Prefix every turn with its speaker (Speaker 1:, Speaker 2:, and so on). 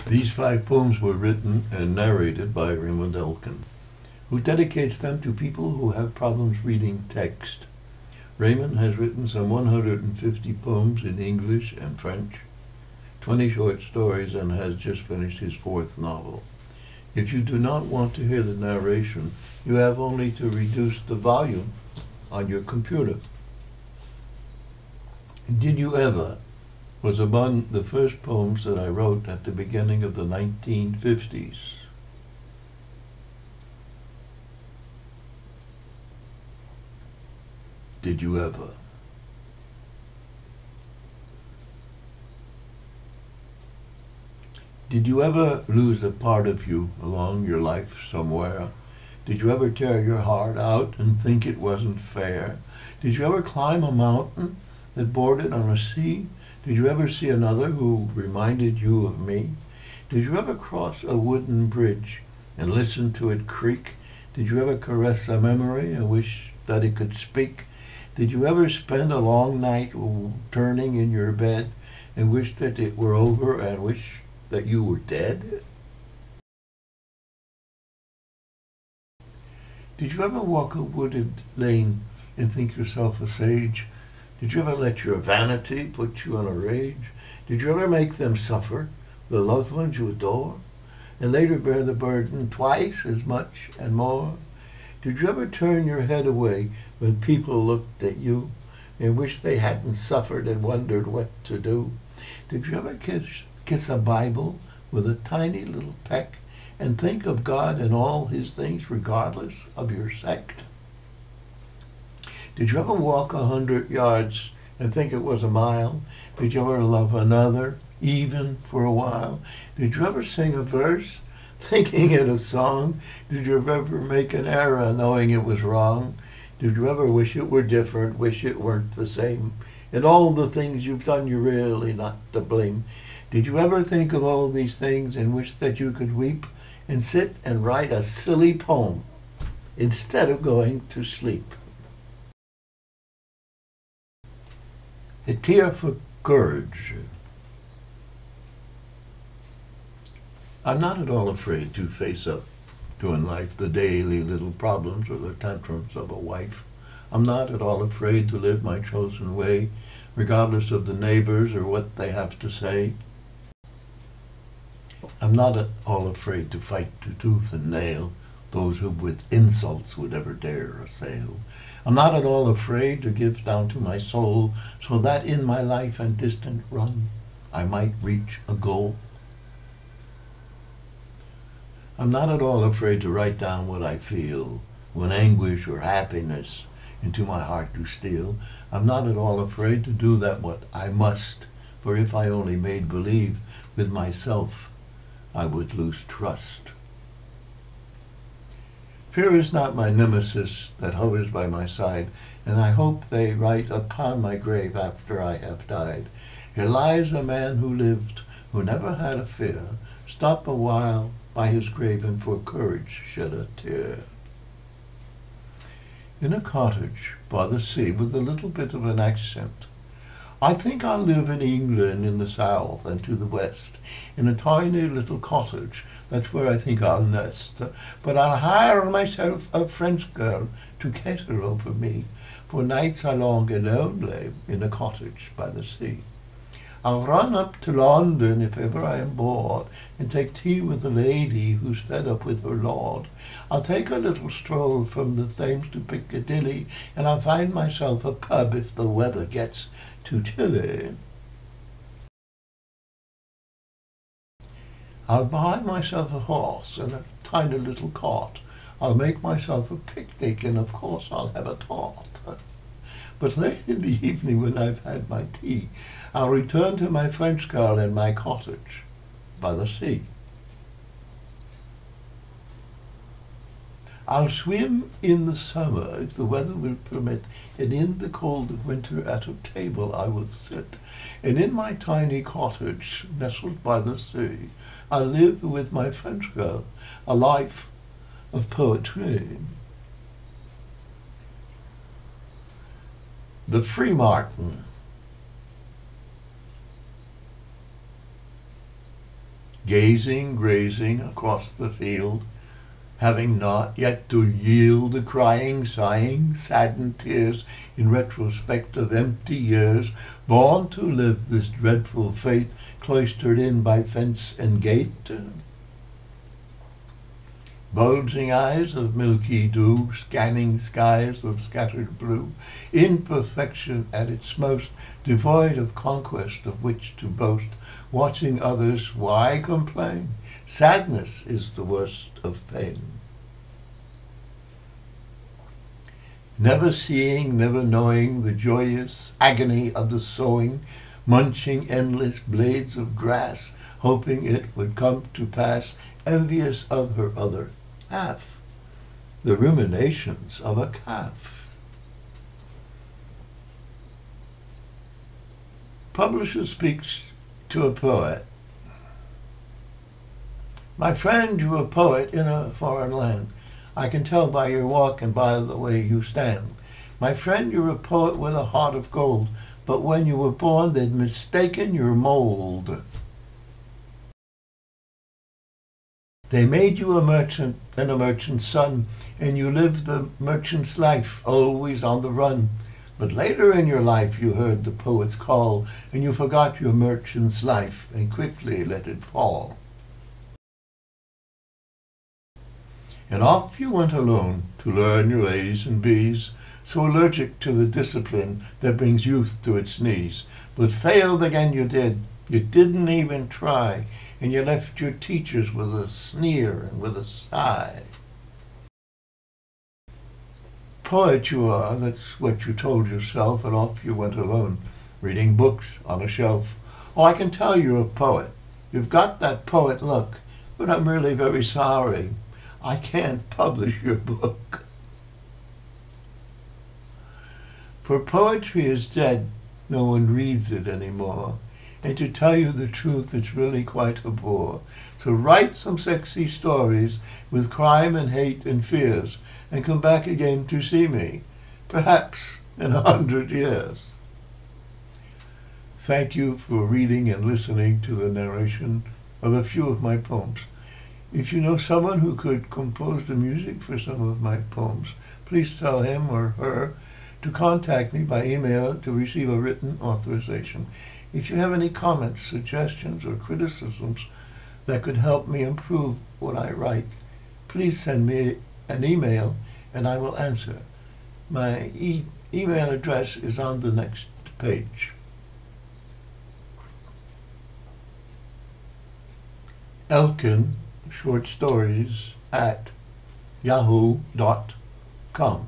Speaker 1: These 5 poems were written and narrated by Raymond Elkin, who dedicates them to people who have problems reading text. Raymond has written some 150 poems in English and French, 20 short stories, and has just finished his 4th novel. If you do not want to hear the narration, you have only to reduce the volume on your computer. Did You Ever was among the first poems that I wrote at the beginning of the 1950s. Did you ever? Did you ever lose a part of you along your life somewhere? Did you ever tear your heart out and think it wasn't fair? Did you ever climb a mountain that bordered on a sea? Did you ever see another who reminded you of me? Did you ever cross a wooden bridge and listen to it creak? Did you ever caress a memory and wish that it could speak? Did you ever spend a long night turning in your bed and wish that it were over and wish that you were dead? Did you ever walk a wooded lane and think yourself a sage? Did you ever let your vanity put you on a rage? Did you ever make them suffer, the loved ones you adore, and later bear the burden twice as much and more? Did you ever turn your head away when people looked at you and wish they hadn't suffered and wondered what to do? Did you ever kiss a Bible with a tiny little peck and think of God and all his things regardless of your sect? Did you ever walk 100 yards and think it was a mile? Did you ever love another, even for a while? Did you ever sing a verse, thinking it a song? Did you ever make an error, knowing it was wrong? Did you ever wish it were different, wish it weren't the same? And all the things you've done, you're really not to blame. Did you ever think of all these things and wish that you could weep and sit and write a silly poem instead of going to sleep? A tear for courage. I'm not at all afraid to face up to in life the daily little problems or the tantrums of a wife. I'm not at all afraid to live my chosen way, regardless of the neighbors or what they have to say. I'm not at all afraid to fight to tooth and nail those who with insults would ever dare assail. I'm not at all afraid to give down to my soul, so that in my life and distant run I might reach a goal. I'm not at all afraid to write down what I feel, when anguish or happiness into my heart do steal. I'm not at all afraid to do that what I must, for if I only made believe with myself, I would lose trust. Fear is not my nemesis that hovers by my side, and I hope they write upon my grave after I have died, "Here lies a man who lived, who never had a fear. Stop a while by his grave and for courage shed a tear." In a cottage by the sea with a little bit of an accent, I think I'll live in England in the south and to the west, in a tiny little cottage. That's where I think I'll nest. But I'll hire myself a French girl to cater over me, for nights I long and lonely in a cottage by the sea. I'll run up to London if ever I am bored, and take tea with a lady who's fed up with her lord. I'll take a little stroll from the Thames to Piccadilly, and I'll find myself a pub if the weather gets too chilly. I'll buy myself a horse and a tiny little cart. I'll make myself a picnic, and of course I'll have a tart. But late in the evening when I've had my tea, I'll return to my French girl and my cottage by the sea. I'll swim in the summer if the weather will permit, and in the cold of winter at a table I will sit. And in my tiny cottage nestled by the sea, I'll live with my French girl a life of poetry. The Free Martin. gazing, grazing across the field, having not yet to yield the crying, sighing, saddened tears in retrospect of empty years, born to live this dreadful fate, cloistered in by fence and gate. Bulging eyes of milky dew, scanning skies of scattered blue, imperfection at its most, devoid of conquest of which to boast, watching others, why complain? Sadness is the worst of pain. Never seeing, never knowing the joyous agony of the sowing, munching endless blades of grass, hoping it would come to pass, envious of her other half, the ruminations of a calf. Publisher speaks to a poet. My friend, you're a poet in a foreign land. I can tell by your walk and by the way you stand. My friend, you're a poet with a heart of gold, but when you were born, they'd mistaken your mold. They made you a merchant and a merchant's son, and you lived the merchant's life, always on the run. But later in your life you heard the poet's call, and you forgot your merchant's life and quickly let it fall. And off you went alone to learn your A's and B's, so allergic to the discipline that brings youth to its knees. But failed again you did. You didn't even try, and you left your teachers with a sneer and with a sigh. Poet you are, that's what you told yourself, and off you went alone, reading books on a shelf. Oh, I can tell you're a poet. You've got that poet look, but I'm really very sorry. I can't publish your book. For poetry is dead, no one reads it anymore. And to tell you the truth, it's really quite a bore. So write some sexy stories with crime and hate and fears, and come back again to see me, perhaps in 100 years. Thank you for reading and listening to the narration of a few of my poems. If you know someone who could compose the music for some of my poems, please tell him or her to contact me by email to receive a written authorization. If you have any comments, suggestions, or criticisms that could help me improve what I write, please send me an email and I will answer. My email address is on the next page. Elkin, short stories at yahoo.com.